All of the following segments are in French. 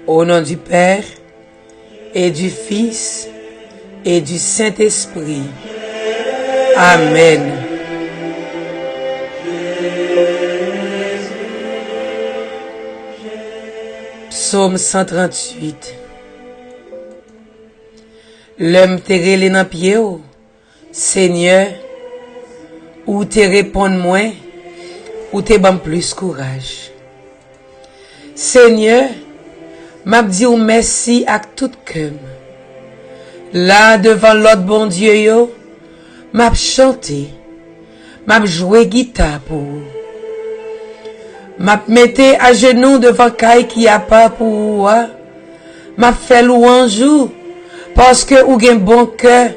Au nom du Père, et du Fils, et du Saint-Esprit. Amen. Psaume 138. L'homme te relé dans pied, Seigneur, ou te répondre moins, ou te ban plus courage. Seigneur, m'a dit merci à tout cœur. Là devant l'autre bon Dieu yo, m'a chanté, m'a joué guitare pour vous. M'a mette à genoux devant caille qui a pas pour vous. M'a fait louange parce que ou gen bon cœur,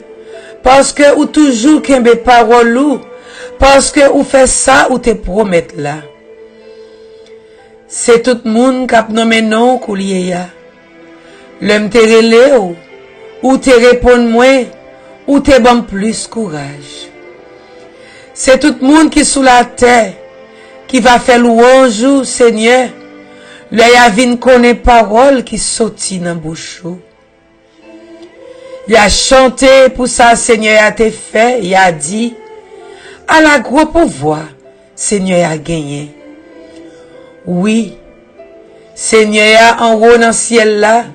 parce que ou toujours kembe parole ou, parce que ou fait ça ou te promet là. C'est tout moun k'ap nommé non kouliye ya. L'homme te relé ou te répond moins, ou te ban plus courage. C'est tout moun qui sous la terre, qui va faire louange, Seigneur, le y a vin connaît parole qui sorti dans bouche. Il a chanté pour ça, Seigneur a te fait, il a dit, à la gros pouvoir, Seigneur a gagné. Oui, Seigneur a en haut dans le ciel là,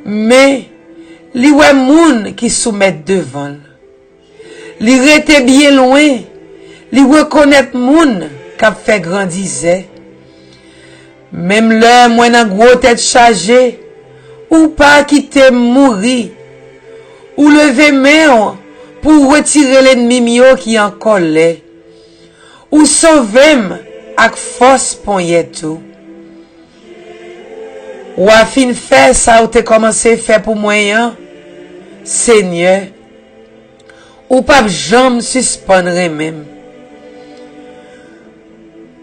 mais li wè moun qui soumet devant. Li rete bien loin, li reconnaître moun k'ap fait grandiser. Même là, moi nan gros tête chargée, ou pas quitter mourir, ou lever main pour retirer l'ennemi mio qui en colère, ou sauver ak force poignet tout. Ou a fin fait ça ou te commencé faire pour moyen, Seigneur, ou pas jamais suspendre même.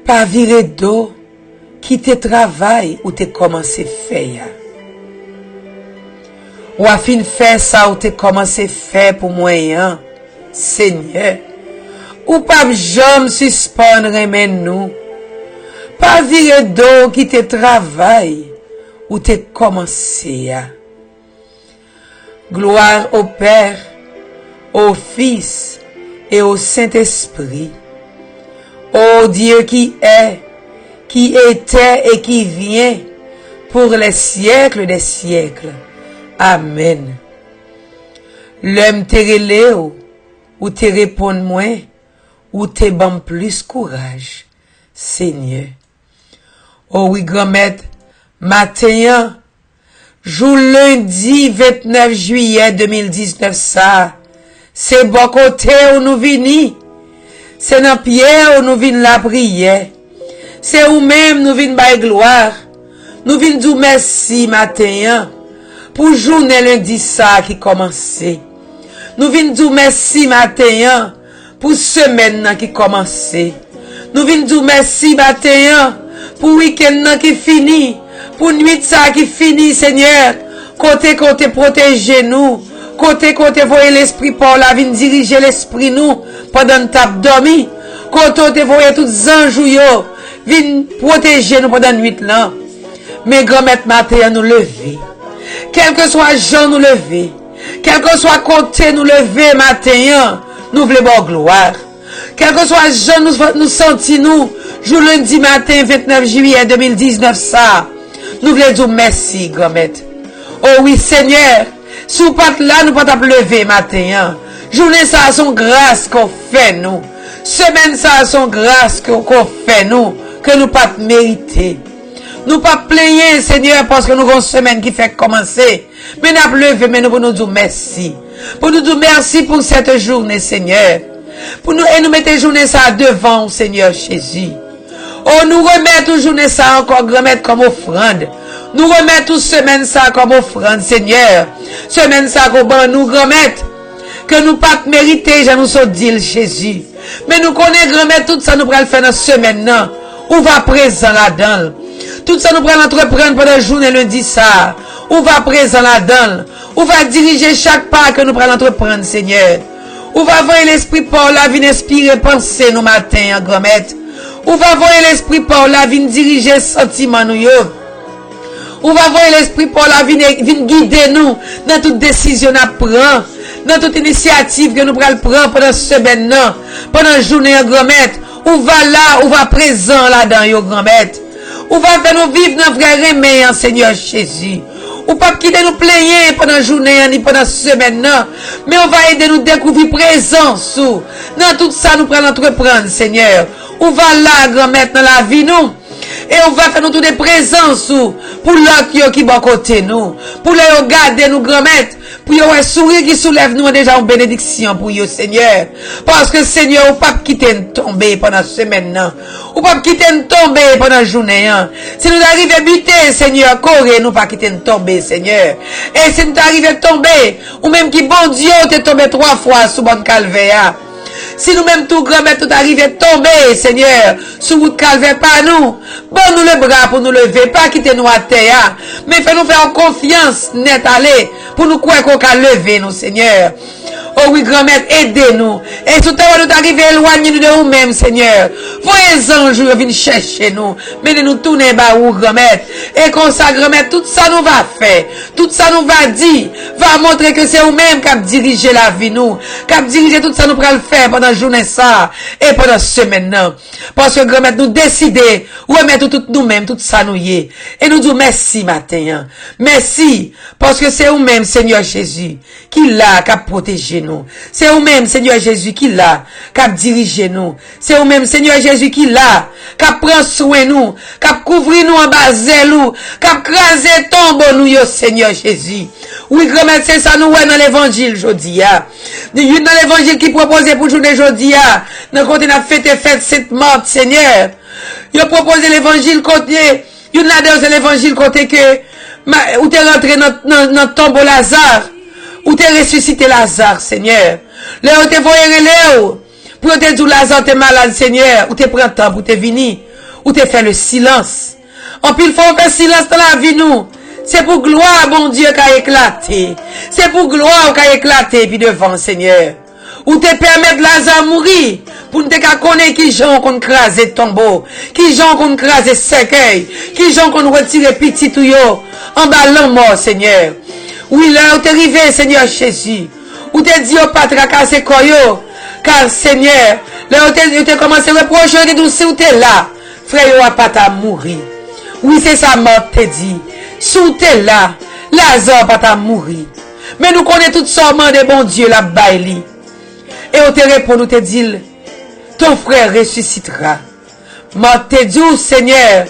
Pas virer d'eau, qui te travail ou te commencé faire. Ou a fin faire ça ou te commencé faire pour moyen, Seigneur, ou pas jamais suspendre même nous. Pas virer d'eau qui te travail ou te commencé à. Gloire au Père, au Fils et au Saint-Esprit. Ô Dieu qui est, qui était et qui vient pour les siècles des siècles. Amen. L'homme te relé ou te répond moins, ou te ban plus courage, Seigneur. Oh oui, grand-mère, matin, jour lundi 29 juillet 2019 ça, c'est bon côté où nous venons. C'est dans pied où nous venons la prière. C'est où même nous venons bailler gloire. Nous venons dire merci matin pour journée lundi ça qui commençait. Nous venons dire merci matin pour semaine qui commençait. Nous venons dire merci matin pour week-end qui fini, pour nuit ça qui fini, Seigneur. Côté protéger nous, côté voyer l'esprit par la vin diriger l'esprit nous pendant tap dormi. Côté voyer tous anges yo vin protéger nous pendant nuit là. Mais grand-mère matin nous lever. Quel que soit Jean nous lever, quel que soit côté nous lever matin, nous voulons bon gloire. Quel que soit Jean nous sentis nous jour lundi matin 29 juillet 2019 ça. Nous voulons dire merci grand-mère. Oh oui Seigneur, sous pas là nous pas lever matin. Journée ça son grâce qu'on fait nous. Semaine ça son grâce qu'on fait nous que nous pas mériter. Nous pas plaigner Seigneur parce que nous avons une semaine qui fait commencer. Mais nous lever mais nous pour nous dire merci. Pour nous dire merci pour cette journée Seigneur. Pour nous et nous mettre journée ça devant Seigneur Jésus. Oh nous remettons journée ça encore grand-mère comme offrande. Nous remettons semaine ça comme offrande Seigneur. Semaine ça comme nous grand-mère que nous pas mériter, je nous so dit Jésus. Mais nous connaissons grand-mère tout ça nous pral faire dans semaine là. On va présent là-dedans. Tout ça nous pral entreprendre pendant la journée lundi ça. On va présent là-dedans. On va diriger chaque pas que nous pral entreprendre Seigneur. On va voir l'esprit par la vie inspirer penser nos matins grand-mère. On va voir l'esprit par la vie diriger sentiment nous yo. Ou va voir l'esprit pour la vie, vient guider nous dans toute décision à prendre, dans toute initiative que nous prenons pendant cette semaine, pendant la journée en grand-maître. Ou va là, ou va présent là-dedans, yo grand-maître. Ou va faire nous vivre dans vrai remède en Seigneur Jésus. Ou pas quitter nous plaigner pendant la journée, ni pendant la semaine, mais on va aider nous découvrir présence. Dans tout ça, nous prenons entreprendre, Seigneur. Ou va là, grand-maître, dans la vie, nous. Et on va faire nous toutes des présences pour l'autre qui va côté nous. Pour les garder nous, grand-maître. Pour les sourire qui soulève nous déjà une bénédiction pour vous, Seigneur. Parce que, Seigneur, ou pas quitter nous tomber pendant la semaine, ou pas quitter nous tomber pendant la journée. Si nous arrivons à buter, Seigneur, corée, nous pas quitter nous tomber, Seigneur. Et si nous arrivons à tomber, ou même qui, bon Dieu, t'es tombé 3 fois sous bonne calvaire. Si nous-mêmes tout grand-mère tout arrive à tomber, Seigneur, sous route calvaire par nous, bon nous le bras pour nous lever, pas quitter nous à terre, mais fais-nous faire confiance, net aller, pour nous croire qu'on peut lever nous, Seigneur. Oh oui, grand-mère, aidez-nous. Et tout à l'heure, nous arrivons éloigner nous de nous-mêmes, Seigneur. Voyez anges, venez chercher nous. Menez-nous tourner bas où, grand-mère. Et comme ça, grand-mère, tout ça nous va faire. Tout ça nous va dire. Va montrer que c'est nous-mêmes qui avons dirigé la vie, nous. Qui avons dirigé tout ça, nous pourrons le faire pendant la journée ça. Et pendant la semaine, non. Parce que, grand-mère, nous décider, remettre tout nous-mêmes, tout ça nous y est. Et nous disons merci, matin. Merci. Parce que c'est nous-mêmes, Seigneur Jésus, qui l'a, qui a protégé nous. C'est vous-même, Seigneur Jésus, qui l'a, qui a dirigé nous. C'est vous-même, Seigneur Jésus, qui l'a, qui a pris soin nous, qui a couvert nous en bas nous, qui a crasé tombe nous, yo, Seigneur Jésus. Oui, grand-mère, c'est ça nous, dans l'évangile, aujourd'hui, dans l'évangile qui proposait pour journée aujourd'hui, dans le côté de la fête cette mort, Seigneur. Il a proposé l'évangile côté, il a dans l'évangile côté que, où t'es rentré dans le tombeau Lazare, où t'es ressuscité Lazare, Seigneur. Là où t'es voyé Léo, pour te dire Lazare t'es malade, Seigneur, où t'es pris temps, pour te venir, où t'es fait le silence. En plus, il faut faire silence dans la vie, nous. C'est pour gloire, bon Dieu, qui a éclaté. C'est pour gloire qui a éclaté, puis devant, Seigneur. Où te permettre Lazare mourir, pour nous te connaître qui gens qu'on crase tombeau, qui gens qu'on crase cercueil, qui gens qu'on retire petit tout yo, en bas mort, Seigneur. Oui, là où t'es arrivé, Seigneur Jésus, où t'es dit au pas tracasser koyo, car Seigneur, là où t'es commencé à reprocher, t'es douce, où t'es là, frère, yo a pas ta mourir. Oui, c'est ça, mort, t'es dit. Sous t'es là, Lazare pas ta mourir. Mais nous connaissons tout ça, de bon Dieu, la baili. Et on te répond, nous te dit, ton frère ressuscitera. Mort, t'es dit, Seigneur,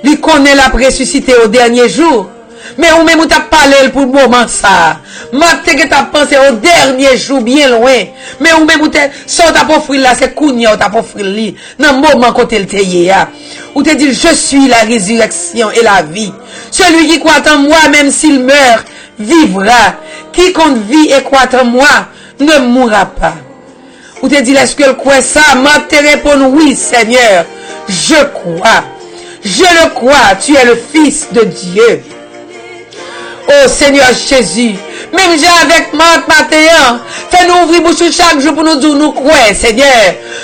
lui connaît la ressuscité au dernier jour. Mais ou même ou t'as parlé pour le moment ça. Mate que t'as pensé au dernier jour bien loin. Mais ou même ou t'es soit t'as pas offrir là c'est kounya ou t'as pas offrir li. Dans le moment côté le teye ya. Ou te dit je suis la résurrection et la vie. Celui qui croit en moi même s'il meurt vivra. Quiconque vit et croit en moi ne mourra pas. Ou te dit est-ce que le croit ça? Mate répond oui Seigneur. Je crois. Je le crois. Tu es le Fils de Dieu. Oh Seigneur Jésus, même j'ai avec Marc matin, fais-nous ouvrir bouche chaque jour pour nous dire nous croyons, Seigneur.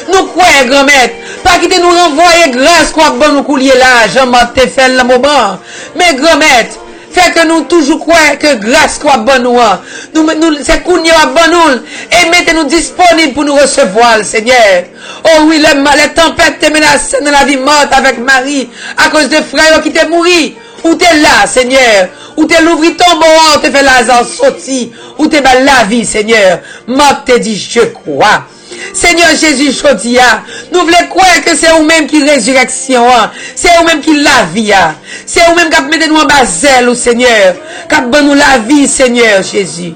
Nous croyons, grand-mère. Pas quitter nous renvoyer grâce qu'on a bon nous coulier là, Jean-Marc te fait le moment. Mais grand-mère, fait que nous toujours croyons que grâce qu'on a bon nous, c'est qu'on y a bon nous, et mettez-nous disponibles pour nous recevoir, Seigneur. Oh oui, les tempêtes te menacent dans la vie morte avec Marie, à cause de frères qui t'est mouru. Où t'es là, Seigneur? Où t'es l'ouvri ton bon, t'es fait Lazare sorti, où t'es bas la vie, Seigneur. Mort te dit, je crois. Seigneur Jésus, je dis, nous voulons croire que c'est vous-même qui résurrection, c'est vous-même qui la vie, c'est vous-même qui mettez nous en bas zèle, Seigneur, qui donne nous la vie, Seigneur Jésus.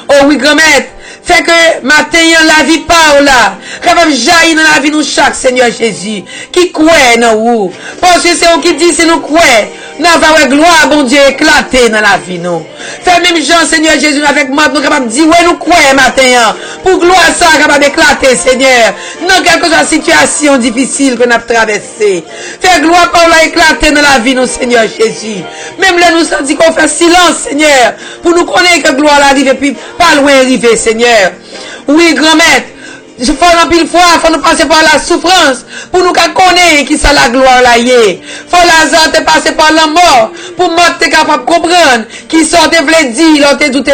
Oh oui, grand-mère, fait que matin, la vie par là, capable jaillir dans la vie nous chaque, Seigneur Jésus, qui croit dans vous. Parce que c'est vous qui dit, si nous croyons, nous avons gloire, bon Dieu, éclater dans la vie, nous. Fait même Jean, Seigneur Jésus, avec moi, nous capables de dire, ouais, nous croyons matin, pour gloire ça, capable d'éclater, Seigneur, dans quelque chose de situation difficile que nous avons traversée. Fait gloire par là, éclater dans la vie, nous, Seigneur Jésus. Même là, nous sentons qu'on fait silence, Seigneur, pour nous connaître que gloire arrive, et puis pas loin arriver, Seigneur. Oui, grand-mère, il faut en pile fois, il faut nous passer par la souffrance, pour nous connaître qui ça la gloire là y est. Faut Lazare te passer par la mort, pour moi t'es capable de comprendre, qui sont te vle dire, l'on te tout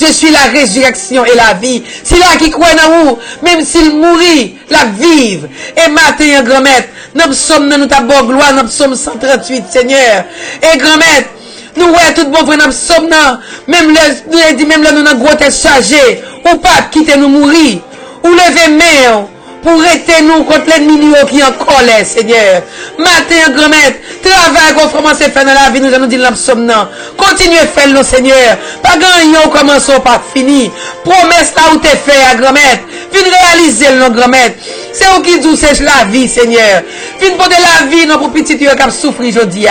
je suis la résurrection et la vie. Si là qui croit dans vous, même s'il mourit, la vive. Et matin, grand maître, nous sommes dans notre bonne gloire, nous sommes 138, Seigneur. Et grand maître, nous ouais tout bon frère, nous sommes dans, même là, nous avons gros tête chargé, ou pas quitter nous mourir, ou lever main, pour rester nous contre l'ennemi qui est en colère, Seigneur. Matin, grand maître, travail qu'on commence à faire dans la vie, nous allons dire l'absomme. Continuez à faire le Seigneur. Pas gagner, on commence pas fini. Promesse là où t'es fait, grand maître. Viens réaliser le grand maître. C'est où qui dit c'est la vie, Seigneur. Viens porter la vie, non, pour petit qui a souffert aujourd'hui.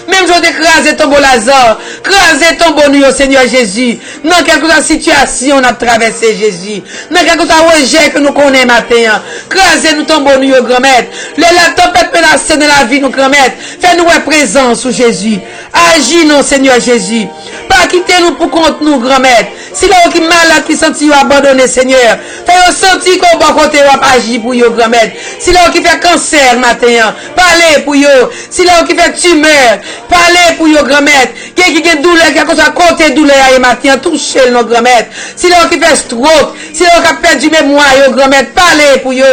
Même je écraser ton bon Lazare, écraser ton bon nous, Seigneur Jésus. Dans quelque situation, on a traversé Jésus. Dans quelque rejet que nous connaissons matin. Écraser nous ton bon nous, grand maître. La tempête menacée de la vie, nous, grand maître. Fais-nous présence sous Jésus. Agis, non, Seigneur Jésus. Pas quitter nous pour compte nous, grand maître. Si là, qui malade, qui sentit abandonné, Seigneur. Fais-nous sentir qu'on va côté, agir pour yo, grand maître. Si là, qui fait cancer, matin, parlez pour yo. Si là, qui fait tumeur, parlez pour yo, grand maître. Qui a douleur, qui a côté douleur, matin, touchez le grand maître. Si là, qui fait stroke, si là, qui a perdu mémoire, yo, grand maître, parlez pour yo.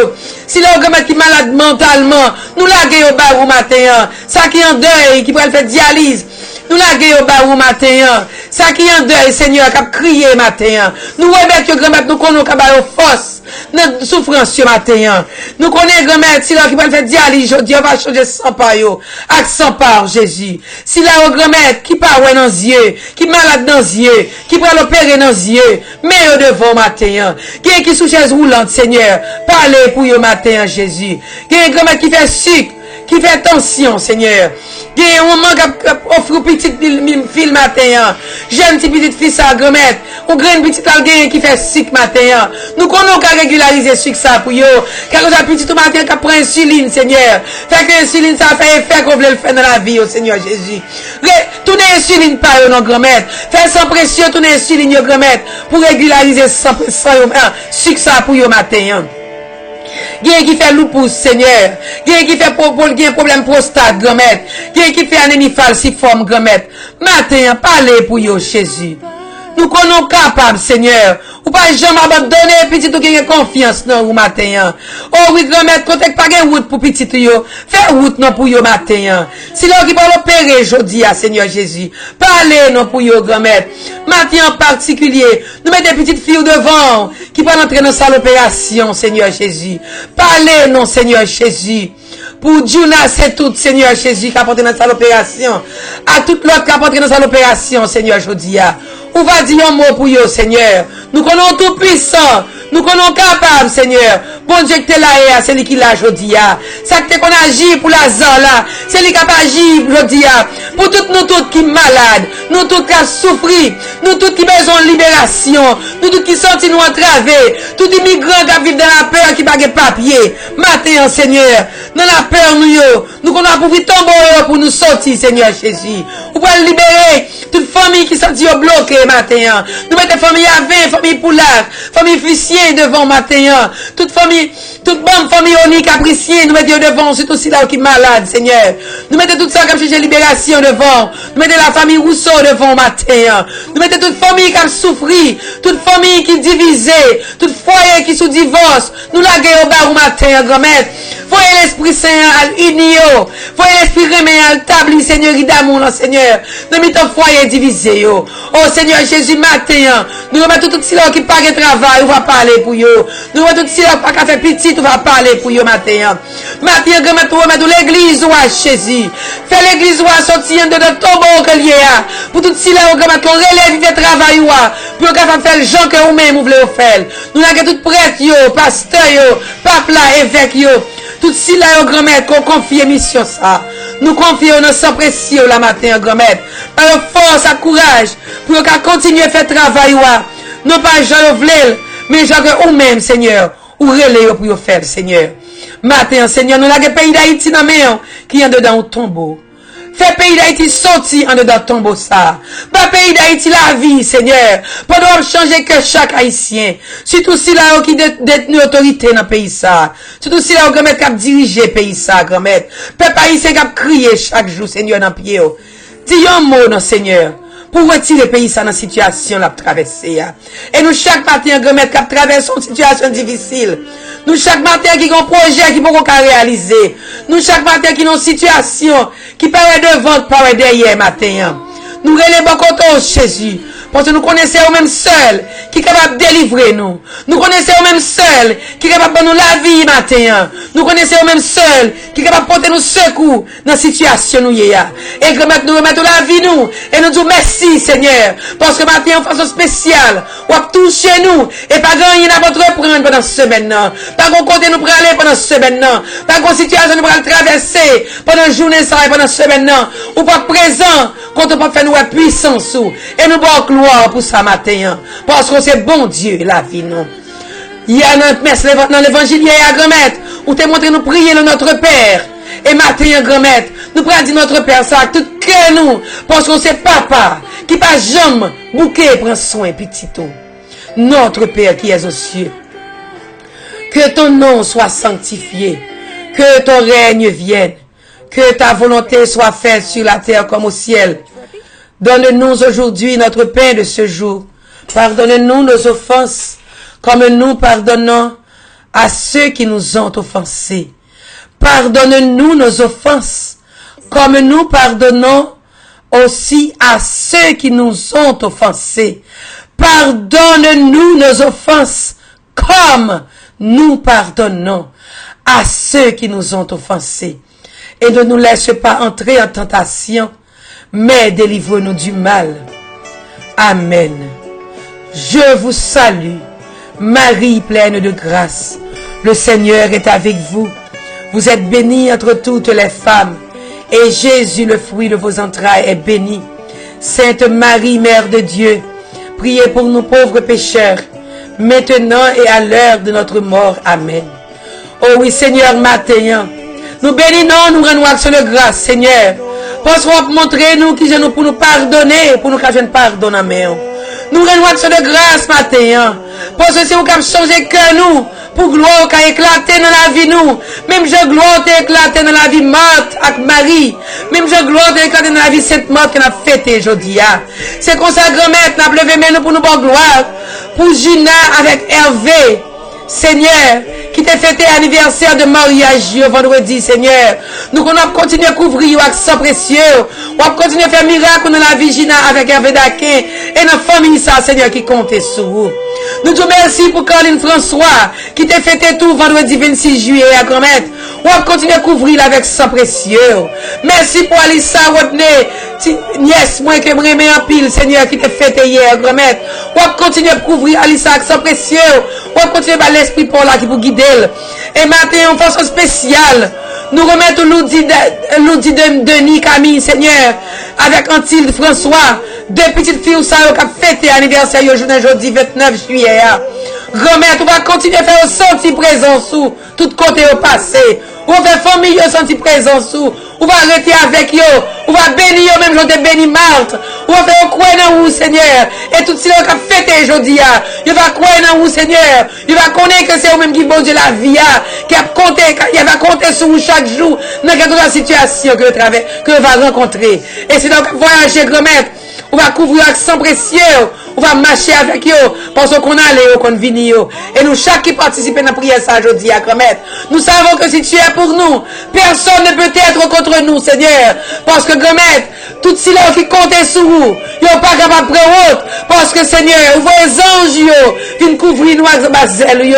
Si là, grand maître qui est malade mentalement, nous laguez au bar au matin. Ça qui est en deuil, qui pourrait faire dialyse. Nous laguez au bar au matin. Ça qui est en deuil, Seigneur, qui a crié matin. Nous remettons, grand maître, nous connaissons qui a force. Notre souffrance ce matin. Nous connaissons, grand maître, si là, qui pourrait faire dialyse, aujourd'hui, on va changer 100 par yo. Avec 100 par Jésus. Si là, au grand maître, qui parle dans les yeux, qui malade dans les yeux, qui pourrait l'opérer dans les yeux, mais au devant matin. Qui sous chaise roulante, Seigneur, parlez pour yo matin, Jésus. Qui est grand maître qui fait sucre, qui fait tension, Seigneur. Il y a un moment qui offre petite fille matin. Jeune petite fille ça, grand maître. Ou grande petite algérie qui fait sick matin. Nous connaissons qu'à régulariser ce ça pour yo. Car on a petit matin qui prend insuline, Seigneur. Fait que l'insuline ça fait effet qu'on veut le faire dans la vie, au Seigneur Jésus. Tournez insuline par yo, non, grand maître. Fais sans pression, tournez insuline, yo, grand maître. Pour régulariser sans sucre ça pour yo matin. Gen qui fait lupus, Seigneur. Gen qui fait problème prostate, grand maître. Gen qui fait anémie falciforme, grand maître. Matin, parlez pour yo, Jésus. Nous connaissons capables, Seigneur. Ou pas jamais abandonner petit ou qui a confiance dans vous matin. Oh oui, grand maître, quand pas de route pour petit yo. Fais route non pour yo matin. Si là qui va l'opérer aujourd'hui, Seigneur Jésus. Parlez non pour yo, grand maître. Matin en particulier, nous mettons des petites filles devant qui peuvent entrer dans salle d'opération, Seigneur Jésus. Parlez non, Seigneur Jésus. Pour Jonas, c'est tout, Seigneur Jésus, qui a porté dans sa opération. À tout l'autre qui a porté dans sa opération, Seigneur Jodia. On va dire un mot pour eux, Seigneur. Nous connaissons tout puissant. Nous connaissons capable, Seigneur. Bon Dieu que tu es là, c'est lui qui l'a Jodia. Ça que tu qu'on agit pour la zone là. C'est lui qui a agi, Jodia. Pour toutes nous toutes qui malades. Nous toutes qui souffrent. Nous toutes qui besoin de libération. Nous toutes qui sentent nous entravés. Tous les migrants qui vivent dans la peur, qui n'ont pas papier. Matin, Seigneur. Dans la peur, nous connaissons pour tomber pour nous sortir, Seigneur Jésus. Vous pouvez libérer toute famille qui sont bloquée, matin. Nous mettons famille à 20, famille Poulard, famille Fussien devant, matin. Toute famille, toute bonne famille Oni Capricien, nous mettons devant, surtout si là qui est malade, Seigneur. Nous mettons tout ça comme chercher libération devant. Nous mettons la famille Rousseau devant, matin. Nous mettons toute famille qui a souffert, toute famille qui est divisée, toute foyer qui sous divorce. Nous la gueule au bar au matin, grand-mère. Voyez l'Esprit Saint à l'unio. Voyez l'Esprit remet à l'établi, Seigneur, d'amour, Seigneur. Nous mettons foyer divisé, yo. Oh, Seigneur Jésus, matin, nous remettons tout cela qui pas de travail, on va parler pour yo. Nous remettons tout cela qui pas fait petit, on va parler pour yo, matin. Matin, grand-mère, nous remettons l'église, ou à Jésus. Fais l'église, ou à sortir de notre tombeau que lié a. Pour tout cela, grand-mère, qu'on relève le travail, ou à. Pour qu'on faire le gens que vous-même, vous voulez faire. Nous avons tout prêtre, yo, pasteur, yo, pape là, évêque, yo. Tout si là, grand maître, qu'on confie mission ça. Nous confions nos sans précieux la matin, grand maître. Par force et courage, pour qu'on continue à faire travail, non pas Jean Vlel, mais Jean que vous-même, Seigneur, ou relais pour faire, Seigneur. Matin, Seigneur, nous avons le pays d'Haïti dans le qui est dedans au tombeau. Fais pays d'Haïti sortir en dedans tombeau ça. Pas pays d'Haïti la vie, Seigneur. Pendant changer que chaque Haïtien. Surtout si là, qui détenu autorité dans le pays ça. Surtout si là, grand-mère qui dirige pays ça, grand-mère. Peuple haïtien qui a crié chaque jour, Seigneur, dans le pied. Dis un mot, non, Seigneur. Pour retirer le pays ça dans la situation la traversée. Et nous chaque matin, grand-mère, qui traverse une situation difficile. Nous chaque matin qui ont un projet qui peut pas réaliser. Nous chaque matin qui ont une situation qui paraît devant, paraît derrière matin. Nous relèvons contre Jésus. Parce que nous connaissons au même seul qui est capable de délivrer nous. Nous connaissons au même seul qui est capable de nous la vie matin. Nous connaissons au même seul qui est capable de porter nous secours dans la situation nous y a. Et que nous remettons la vie nous. Et nous disons merci Seigneur. Parce que matin en façon spéciale. On va toucher nous. Et pas gagner notre reprendre pendant cette semaine. Pas qu'on côté nous pour aller pendant cette semaine. Pas qu'on situation nous pour traverser pendant la journée ça et pendant cette semaine. Ou pas présent. Quand on peut faire nous puissance. Et nous bon gloire pour ça matin. Parce que c'est bon Dieu la vie nous. Il y a notre messe dans l'évangile, il y a grand-mère. Où te montré nous prier le notre Père. Et matin, grand-mère, nous prenons dire notre Père ça, tout que nous. Parce que c'est papa qui pas jamais bouquet prend soin petit tout. Notre Père qui est aux cieux. Que ton nom soit sanctifié. Que ton règne vienne. Que ta volonté soit faite sur la terre comme au ciel. Donne-nous aujourd'hui notre pain de ce jour. Pardonne-nous nos offenses, comme nous pardonnons à ceux qui nous ont offensés. Pardonne-nous nos offenses, comme nous pardonnons aussi à ceux qui nous ont offensés. Pardonne-nous nos offenses, comme nous pardonnons à ceux qui nous ont offensés. Et ne nous laisse pas entrer en tentation, mais délivre-nous du mal. Amen. Je vous salue, Marie pleine de grâce. Le Seigneur est avec vous. Vous êtes bénie entre toutes les femmes, et Jésus, le fruit de vos entrailles, est béni. Sainte Marie, Mère de Dieu, priez pour nous pauvres pécheurs, maintenant et à l'heure de notre mort. Amen. Oh oui, Seigneur, matin, nous bénissons, nous rendons action de grâce, Seigneur. Parce qu'on va montrer nous qui nous pour nous pardonner, pour nous qu'à pardon à main. Nous rendons action de grâce matin. Parce que c'est vous qui avez changé que nous, pour gloire qui a éclaté dans la vie nous. Même je gloire qui a éclaté dans la vie Marthe avec Marie. Même je gloire qui a éclaté dans la vie Sainte Marthe qu'on a fêté aujourd'hui. C'est comme ça, grand-mère, nous avons levé nous pour nous bonne gloire. Pour Gina avec Hervé. Seigneur, qui t'a fêté l'anniversaire de mariage vendredi, Seigneur. Nous allons continuer à couvrir avec sang précieux. On va continuer à faire miracle dans la vie Gina avec Hervé Daquin et dans la famille, ça, Seigneur, qui compte sur vous. Nous te remercions pour Caroline François, qui t'a fêté tout vendredi 26 juillet à grand-mère. On va continuer à couvrir avec sang précieux. Merci pour Alissa Rodney, nièce, moi qui me remet en pile, Seigneur, qui t'a fêté hier, grand-mère. On va continuer à couvrir Alissa avec sang précieux. On va continuer à l'esprit pour là qui vous guider. Et maintenant, en façon spéciale, nous remettons l'outil de Denis Camille, Seigneur, avec Antilde François, deux petites filles qui ont fêté l'anniversaire aujourd'hui 29 juillet. Remettre, on va continuer à faire sentir présence sous tout côté au passé. On va faire famille sentir présence sous. On va arrêter avec eux. On va bénir eux, même je te bénis Marthe. On va faire croire dans vous, Seigneur. Et tout ce qui a fêté aujourd'hui, il va croire dans vous, Seigneur. Il va connaître que c'est vous-même qui bon Dieu la vie, qui a compté, il va compter sur vous chaque jour, dans toute la situation que vous va rencontrer. Et c'est donc voyager, grand-mère. On va couvrir avec sang précieux. On va marcher avec eux. Parce qu'on a les qu'on vient. Et nous, chaque qui participe dans la prière ça aujourd'hui à grand-mère. Nous savons que si tu es pour nous, personne ne peut être contre nous, Seigneur. Parce que grand-mère, tout cela qui comptait sur vous, ils ne sont pas capables de prendre. Parce que Seigneur, vous voyez les anges viennent couvrir nous avec bazel.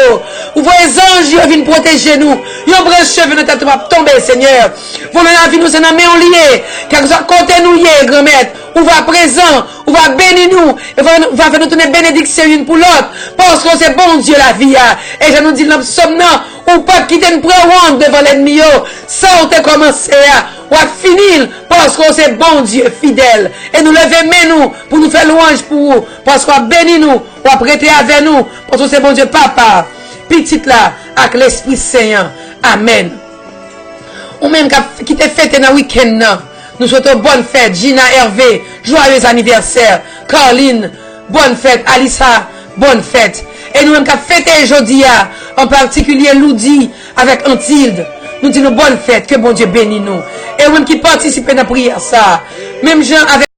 Vous voyez les anges viennent protéger nous. Ils ont pris cheveux de tête pour tomber, Seigneur. Vous la vie nous, c'est dans main lié. Car vous avez compté nous, grand-mère. On va présent, on va bénir nous, et va faire nous donner bénédiction une pour l'autre, parce que c'est bon Dieu la vie. Et je nous dis, nous sommes là, on pas quitter une pré-ronde devant l'ennemi, ça on a commencé, on va finir, parce que c'est bon Dieu fidèle. Et nous lever nous, pour nous faire louange pour vous, parce qu'on va bénir nous, on va prêter avec nous, parce que c'est bon Dieu papa, petite là, avec l'Esprit Saint. Amen. Ou même qui t'a fêté dans le week-end, Nous souhaitons bonne fête. Gina Hervé, joyeux anniversaire. Caroline, bonne fête. Alissa, bonne fête. Et nous-mêmes qui fêté aujourd'hui, en particulier Loudi avec Antilde. Nous disons bonne fête. Que bon Dieu bénisse nous. Et nous qui participons dans la prière, ça. Même gens avec